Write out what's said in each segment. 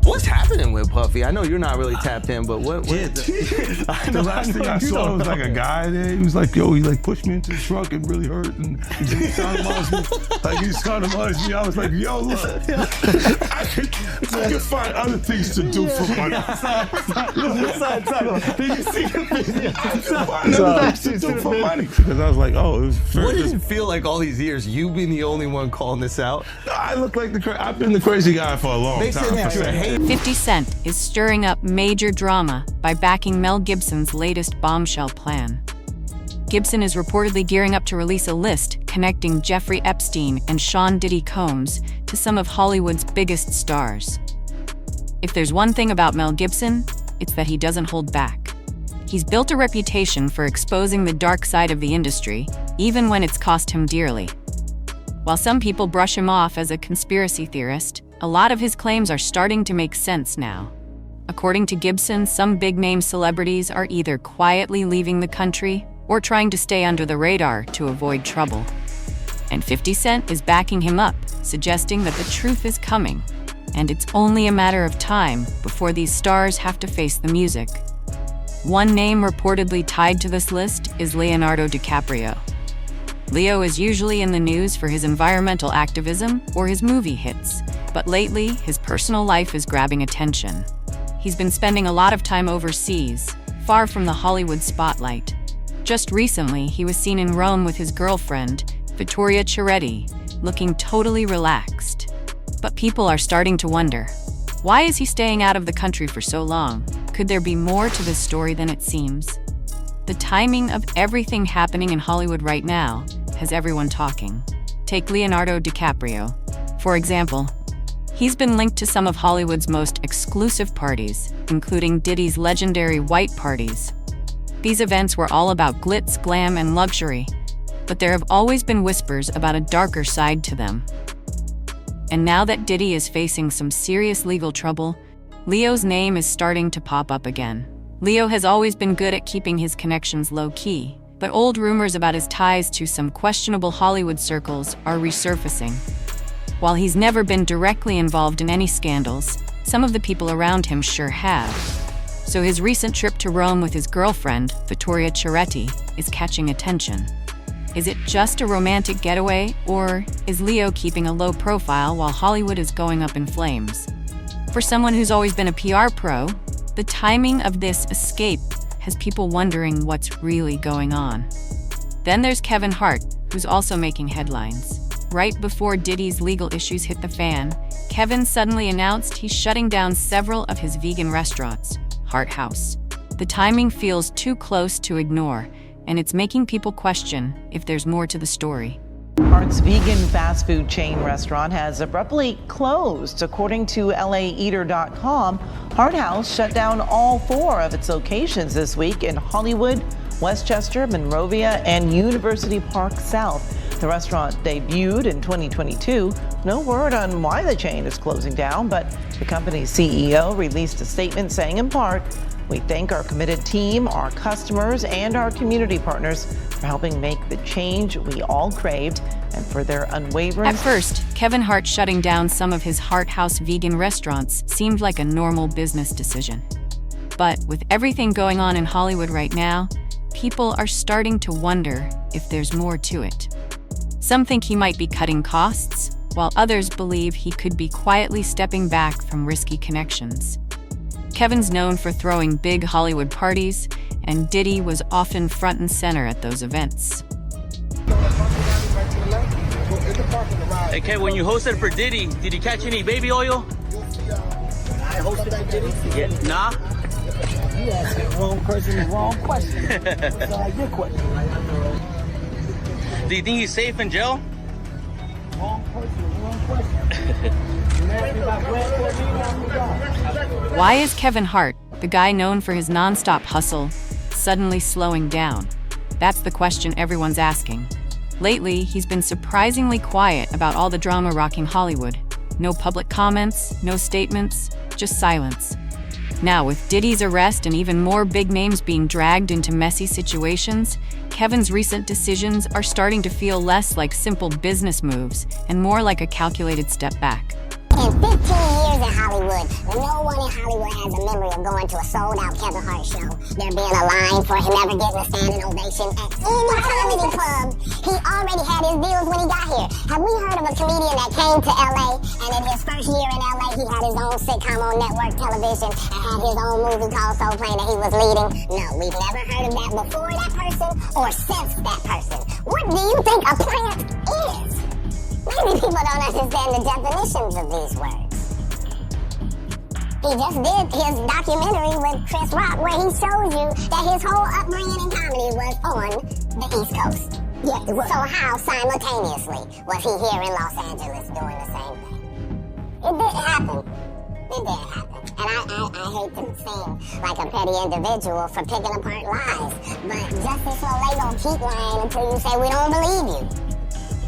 What's happening with Puffy? I know you're not really tapped in, but what Yeah, The last thing I saw was like a guy there. He was like, "Yo," he like pushed me into the truck. It really hurt. And he sounded me. I was like, "Yo, look, I can find other things to do for money." Did you see the video? Other things to do for money. Because I was like, "Oh, it was." What does it feel like all these years? You being the only one calling this out? I look like I've been the crazy guy for a long They time. said that you're a hater. 50 Cent is stirring up major drama by backing Mel Gibson's latest bombshell plan. Gibson is reportedly gearing up to release a list connecting Jeffrey Epstein and Sean Diddy Combs to some of Hollywood's biggest stars. If there's one thing about Mel Gibson, it's that he doesn't hold back. He's built a reputation for exposing the dark side of the industry, even when it's cost him dearly. While some people brush him off as a conspiracy theorist, a lot of his claims are starting to make sense now. According to Gibson, some big-name celebrities are either quietly leaving the country or trying to stay under the radar to avoid trouble. And 50 Cent is backing him up, suggesting that the truth is coming, and it's only a matter of time before these stars have to face the music. One name reportedly tied to this list is Leonardo DiCaprio. Leo is usually in the news for his environmental activism or his movie hits, but lately his personal life is grabbing attention. He's been spending a lot of time overseas, far from the Hollywood spotlight. Just recently, he was seen in Rome with his girlfriend, Vittoria Chiretti, looking totally relaxed. But people are starting to wonder, why is he staying out of the country for so long? Could there be more to this story than it seems? The timing of everything happening in Hollywood right now has everyone talking. Take Leonardo DiCaprio, for example. He's been linked to some of Hollywood's most exclusive parties, including Diddy's legendary white parties. These events were all about glitz, glam, and luxury, but there have always been whispers about a darker side to them. And now that Diddy is facing some serious legal trouble, Leo's name is starting to pop up again. Leo has always been good at keeping his connections low-key, but old rumors about his ties to some questionable Hollywood circles are resurfacing. While he's never been directly involved in any scandals, some of the people around him sure have. So his recent trip to Rome with his girlfriend, Vittoria Chiretti, is catching attention. Is it just a romantic getaway, or is Leo keeping a low profile while Hollywood is going up in flames? For someone who's always been a PR pro, the timing of this escape has people wondering what's really going on. Then there's Kevin Hart, who's also making headlines. Right before Diddy's legal issues hit the fan, Kevin suddenly announced he's shutting down several of his vegan restaurants, Hart House. The timing feels too close to ignore, and it's making people question if there's more to the story. Hart's vegan fast food chain restaurant has abruptly closed. According to LAEater.com, Hart House shut down all 4 of its locations this week in Hollywood, Westchester, Monrovia, and University Park South. The restaurant debuted in 2022. No word on why the chain is closing down, but the company's CEO released a statement saying, in part, "We thank our committed team, our customers, and our community partners for helping make the change we all craved and for their unwavering..." At first, Kevin Hart shutting down some of his Hart House vegan restaurants seemed like a normal business decision. But with everything going on in Hollywood right now, people are starting to wonder if there's more to it. Some think he might be cutting costs, while others believe he could be quietly stepping back from risky connections. Kevin's known for throwing big Hollywood parties, and Diddy was often front and center at those events. Hey, Kevin, when you hosted for Diddy, did you catch any baby oil? I hosted for Diddy? Yeah. Nah? You asked the wrong person the wrong question. That's not your question. Do you think he's safe in jail? Wrong person, wrong question. You asked me about Why is Kevin Hart, the guy known for his non-stop hustle, suddenly slowing down? That's the question everyone's asking. Lately, he's been surprisingly quiet about all the drama rocking Hollywood. No public comments, no statements, just silence. Now, with Diddy's arrest and even more big names being dragged into messy situations, Kevin's recent decisions are starting to feel less like simple business moves and more like a calculated step back. In 15 years in Hollywood. No one in Hollywood has a memory of going to a sold-out Kevin Hart show. There being a line for him never getting a standing ovation at any comedy club. He already had his deals when he got here. Have we heard of a comedian that came to LA and in his first year in LA he had his own sitcom on network television and had his own movie called Soul Plane that he was leading? No, we've never heard of that before that person or since that person. What do you think a plant is? Maybe people don't understand the definitions of these words. He just did his documentary with Chris Rock where he shows you that his whole upbringing in comedy was on the East Coast. Yeah, so how simultaneously was he here in Los Angeles doing the same thing? It didn't happen. It didn't happen. And I hate to seem like a petty individual for picking apart lies, but Justice Smollett gonna keep lying until you say we don't believe you.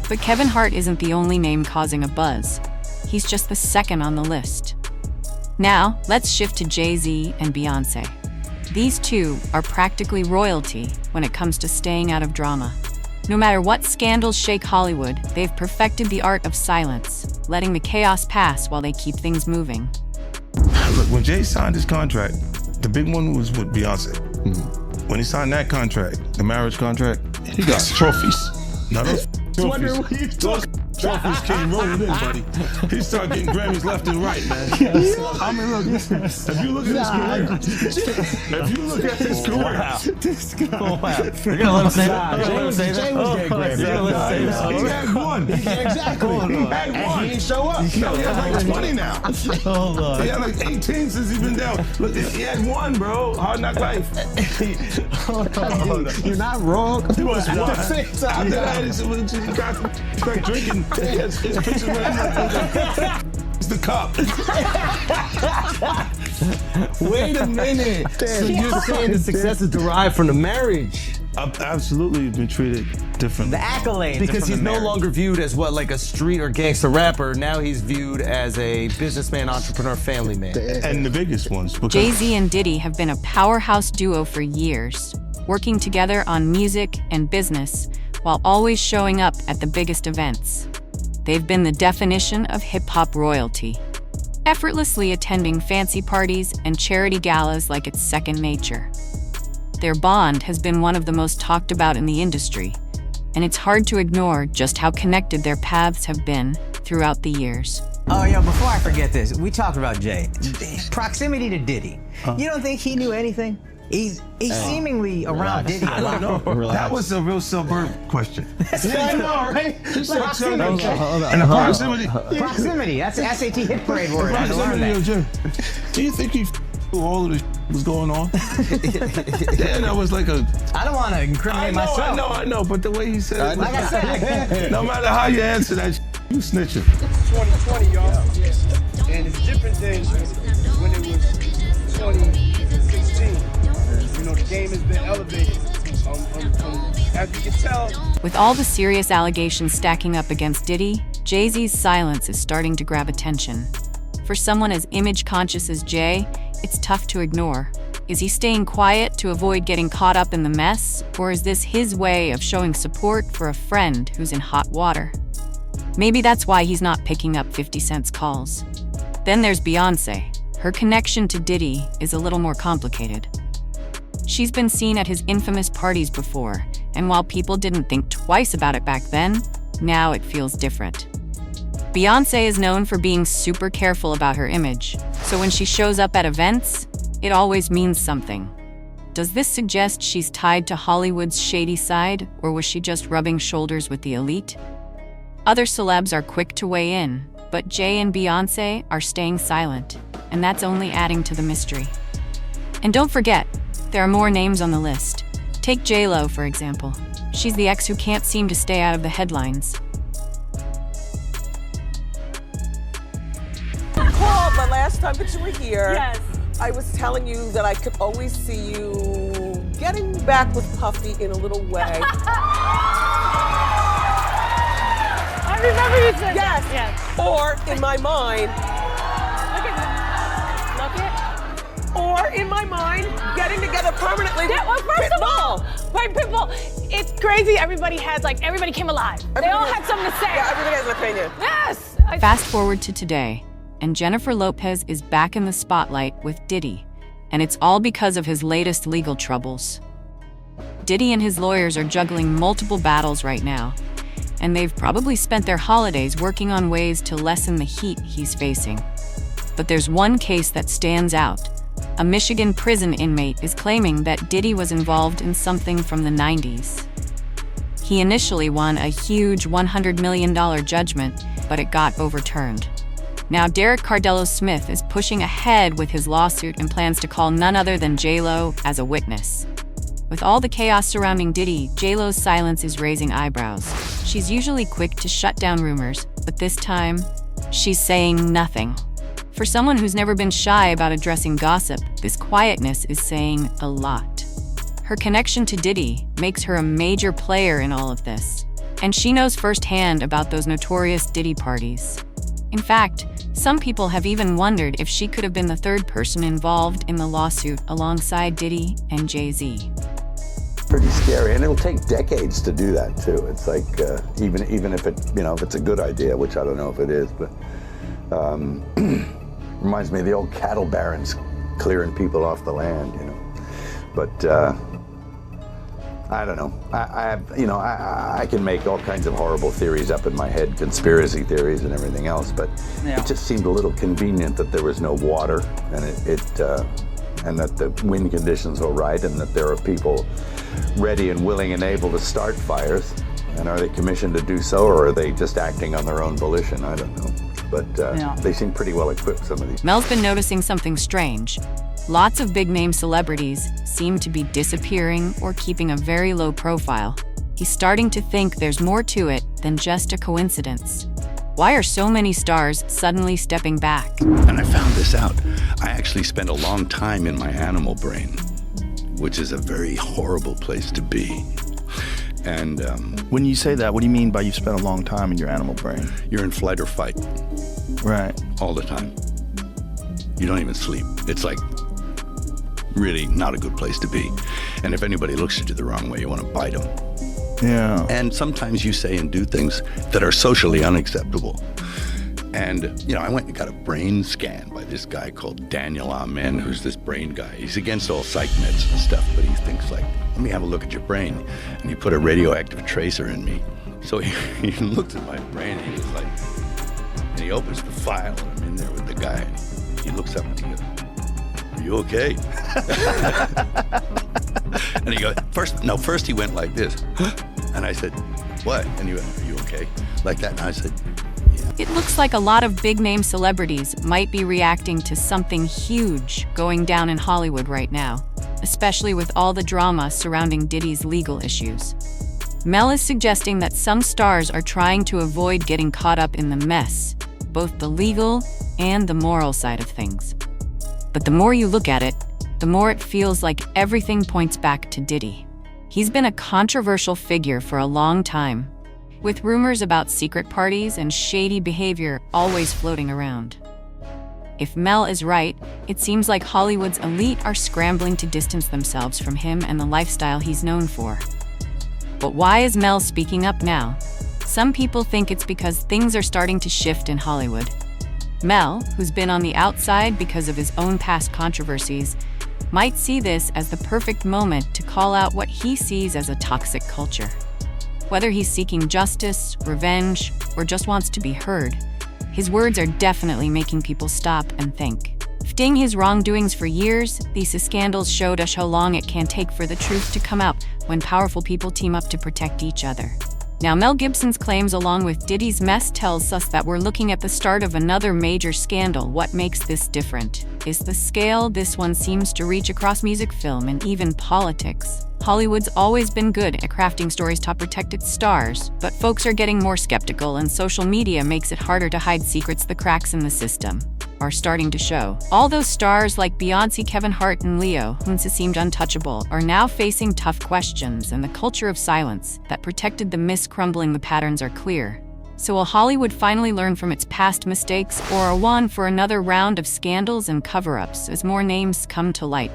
But Kevin Hart isn't the only name causing a buzz. He's just the second on the list. Now, let's shift to Jay-Z and Beyoncé. These two are practically royalty when it comes to staying out of drama. No matter what scandals shake Hollywood, they've perfected the art of silence, letting the chaos pass while they keep things moving. Look, when Jay signed his contract, the big one was with Beyonce. When he signed that contract, the marriage contract, he got trophies. Now those trophies, those trophies came rolling in, buddy. He started getting Grammys left and right, man. I mean, look, listen, if you look at his career, This guy. You're gonna let him say that? You're gonna let him say that? Jay was getting Grammys. You're gonna let him say that? he had one. Exactly. He had one. He didn't show up. He has like 20 now. Hold on. He had like 18 since he's been down. Look, he had one, bro. Hard Knock Life. Hold on. You're not wrong. He was one. After that, he got started drinking. His pictures were it's the cup. Wait a minute. So you're saying the success is derived from the marriage? I've absolutely been treated differently. The accolades. Because he's no longer viewed as what, like a street or gangster rapper. Now he's viewed as a businessman, entrepreneur, family man. And the biggest ones. Jay-Z and Diddy have been a powerhouse duo for years, working together on music and business while always showing up at the biggest events. They've been the definition of hip-hop royalty, effortlessly attending fancy parties and charity galas like it's second nature. Their bond has been one of the most talked about in the industry, and it's hard to ignore just how connected their paths have been throughout the years. Oh, yeah, before I forget this, we talked about Jay. Proximity to Diddy. You don't think he knew anything? He's seemingly around Diddy. I don't know. That was a real suburb question. Yeah, I know, right? Proximity. And the proximity. Proximity. That's the SAT hit parade word. I had to learn Proximity, that. Jay. Do you think he all of this was going on? Yeah, that was like a... I don't want to incriminate myself. I know, but the way he said it, Like I said. no matter how you answer that, you snitching. It's 2020, y'all. And it's different than when it was 2016. You know, the game has been elevated. As you can tell. With all the serious allegations stacking up against Diddy, Jay-Z's silence is starting to grab attention. For someone as image-conscious as Jay, it's tough to ignore. Is he staying quiet to avoid getting caught up in the mess, or is this his way of showing support for a friend who's in hot water? Maybe that's why he's not picking up 50 Cent's calls. Then there's Beyoncé. Her connection to Diddy is a little more complicated. She's been seen at his infamous parties before, and while people didn't think twice about it back then, now it feels different. Beyoncé is known for being super careful about her image, so when she shows up at events, it always means something. Does this suggest she's tied to Hollywood's shady side, or was she just rubbing shoulders with the elite? Other celebs are quick to weigh in, but Jay and Beyoncé are staying silent, and that's only adding to the mystery. And don't forget, there are more names on the list. Take J-Lo, for example. She's the ex who can't seem to stay out of the headlines. But last time that you were here, yes, I was telling you that I could always see you getting back with Puffy in a little way. I remember you said yes. that. Yes. Or in my mind. Look it. Or in my mind, getting together permanently. Yeah, well, first of all, Pitbull. right, Pitbull, it's crazy. Everybody came alive. They all had something to say. Yeah, everybody has an opinion. Yes. Fast forward to today. and Jennifer Lopez is back in the spotlight with Diddy, and it's all because of his latest legal troubles. Diddy and his lawyers are juggling multiple battles right now, and they've probably spent their holidays working on ways to lessen the heat he's facing. But there's one case that stands out. A Michigan prison inmate is claiming that Diddy was involved in something from the 90s. He initially won a huge $100 million judgment, but it got overturned. Now Derek Cardello Smith is pushing ahead with his lawsuit and plans to call none other than J-Lo as a witness. With all the chaos surrounding Diddy, J-Lo's silence is raising eyebrows. She's usually quick to shut down rumors, but this time, she's saying nothing. For someone who's never been shy about addressing gossip, this quietness is saying a lot. Her connection to Diddy makes her a major player in all of this, and she knows firsthand about those notorious Diddy parties. In fact, some people have even wondered if she could have been the third person involved in the lawsuit alongside Diddy and Jay-Z. Pretty scary, and it'll take decades to do that too. It's like even if if it's a good idea, which I don't know if it is, but reminds me of the old cattle barons clearing people off the land, But I don't know. I can make all kinds of horrible theories up in my head, conspiracy theories and everything else, but it just seemed a little convenient that there was no water, and and that the wind conditions were right, and that there are people ready and willing and able to start fires. And are they commissioned to do so, or are they just acting on their own volition? I don't know. But they seem pretty well equipped, some of these. Mel's been noticing something strange. Lots of big-name celebrities seem to be disappearing or keeping a very low profile. He's starting to think there's more to it than just a coincidence. Why are so many stars suddenly stepping back? And I found this out. I actually spent a long time in my animal brain, which is a very horrible place to be. And when you say that, what do you mean by you spent a long time in your animal brain? You're in flight or fight. Right. All the time. You don't even sleep. It's like really not a good place to be. And if anybody looks at you the wrong way, you want to bite them. Yeah. And sometimes you say and do things that are socially unacceptable. And, I went and got a brain scan by this guy called Daniel Amen, who's this brain guy. He's against all psych meds and stuff, but he thinks like, let me have a look at your brain. And he put a radioactive tracer in me. So he looked at my brain and he was like, and he opens the file and I'm in there with the guy and he looks up and he goes, are you okay? And he goes, first he went like this. And I said, what? And he went, are you okay? Like that. And I said, yeah. It looks like a lot of big-name celebrities might be reacting to something huge going down in Hollywood right now, especially with all the drama surrounding Diddy's legal issues. Mel is suggesting that some stars are trying to avoid getting caught up in the mess, both the legal and the moral side of things. But the more you look at it, the more it feels like everything points back to Diddy. He's been a controversial figure for a long time, with rumors about secret parties and shady behavior always floating around. If Mel is right, it seems like Hollywood's elite are scrambling to distance themselves from him and the lifestyle he's known for. But why is Mel speaking up now? Some people think it's because things are starting to shift in Hollywood. Mel, who's been on the outside because of his own past controversies, might see this as the perfect moment to call out what he sees as a toxic culture. Whether he's seeking justice, revenge, or just wants to be heard, his words are definitely making people stop and think. Fting his wrongdoings for years, these scandals showed us how long it can take for the truth to come out when powerful people team up to protect each other. Now, Mel Gibson's claims along with Diddy's mess tells us that we're looking at the start of another major scandal. What makes this different is the scale this one seems to reach across music, film, and even politics. Hollywood's always been good at crafting stories to protect its stars, but folks are getting more skeptical, and social media makes it harder to hide secrets. The cracks in the system are starting to show. All those stars like Beyonce, Kevin Hart, and Leo, who seemed untouchable, are now facing tough questions, and the culture of silence that protected the myths crumbling. The patterns are clear. So will Hollywood finally learn from its past mistakes, or are one for another round of scandals and cover-ups as more names come to light?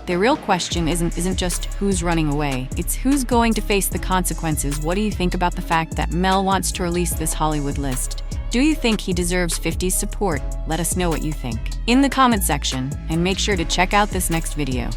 The real question isn't just who's running away, it's who's going to face the consequences. What do you think about the fact that Mel wants to release this Hollywood list? Do you think he deserves 50's support? Let us know what you think in the comment section, and make sure to check out this next video.